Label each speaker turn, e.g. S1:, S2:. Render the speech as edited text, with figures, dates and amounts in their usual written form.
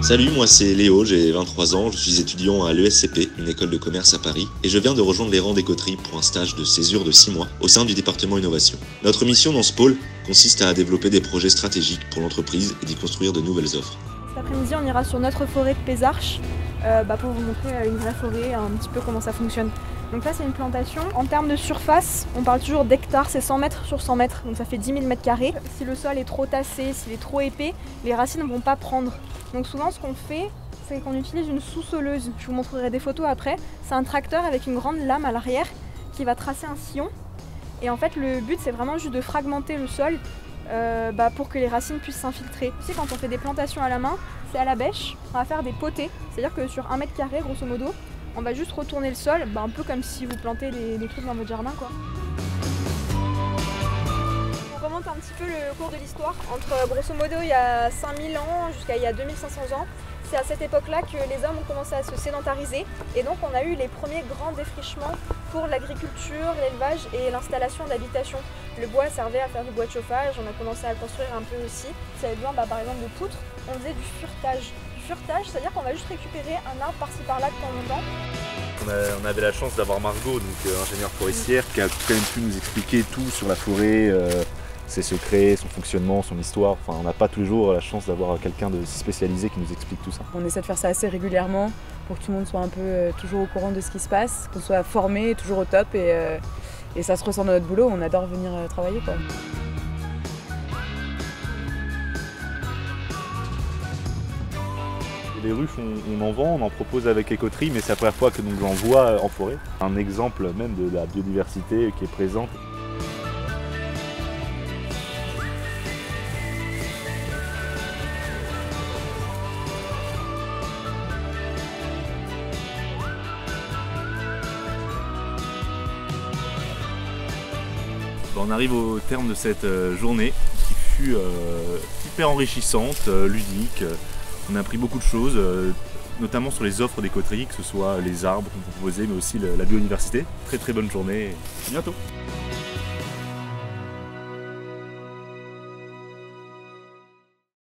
S1: Salut, moi c'est Léo, j'ai 23 ans, je suis étudiant à l'ESCP, une école de commerce à Paris, et je viens de rejoindre les rangs des coteries pour un stage de césure de 6 mois au sein du département innovation. Notre mission dans ce pôle consiste à développer des projets stratégiques pour l'entreprise et d'y construire de nouvelles offres.
S2: Cet après-midi, on ira sur notre forêt de Pézarches pour vous montrer une vraie forêt, un petit peu comment ça fonctionne. Donc là, c'est une plantation. En termes de surface, on parle toujours d'hectares, c'est 100 mètres sur 100 mètres, donc ça fait 10 000 mètres carrés. Si le sol est trop tassé, s'il est trop épais, les racines ne vont pas prendre. Donc souvent, ce qu'on fait, c'est qu'on utilise une sous-soleuse. Je vous montrerai des photos après. C'est un tracteur avec une grande lame à l'arrière qui va tracer un sillon. Et en fait, le but, c'est vraiment juste de fragmenter le sol pour que les racines puissent s'infiltrer. Tu sais, quand on fait des plantations à la main, c'est à la bêche. On va faire des potées, c'est-à-dire que sur 1 mètre carré, grosso modo, on va juste retourner le sol, un peu comme si vous plantez des trucs dans votre jardin, quoi. On remonte un petit peu le cours de l'histoire. Entre grosso modo il y a 5000 ans jusqu'à il y a 2500 ans. C'est à cette époque-là que les hommes ont commencé à se sédentariser et donc on a eu les premiers grands défrichements pour l'agriculture, l'élevage et l'installation d'habitations. Le bois servait à faire du bois de chauffage, on a commencé à construire un peu aussi. Si avait besoin par exemple de poutres, on faisait du furetage. Du furetage, c'est-à-dire qu'on va juste récupérer un arbre par-ci par-là de temps en temps.
S3: On avait la chance d'avoir Margot, donc ingénieure forestière, qui a quand même pu nous expliquer tout sur la forêt, ses secrets, son fonctionnement, son histoire. Enfin, on n'a pas toujours la chance d'avoir quelqu'un de si spécialisé qui nous explique tout ça.
S4: On essaie de faire ça assez régulièrement pour que tout le monde soit un peu toujours au courant de ce qui se passe, qu'on soit formé, toujours au top et ça se ressent dans notre boulot, on adore venir travailler, quoi.
S3: Les ruches, on en vend, on en propose avec Écoterie, mais c'est la première fois que nous en voit en forêt. Un exemple même de la biodiversité qui est présente. On arrive au terme de cette journée qui fut hyper enrichissante, ludique. On a appris beaucoup de choses, notamment sur les offres des coteries, que ce soit les arbres qu'on proposait, mais aussi la biodiversité. Très très bonne journée, à bientôt.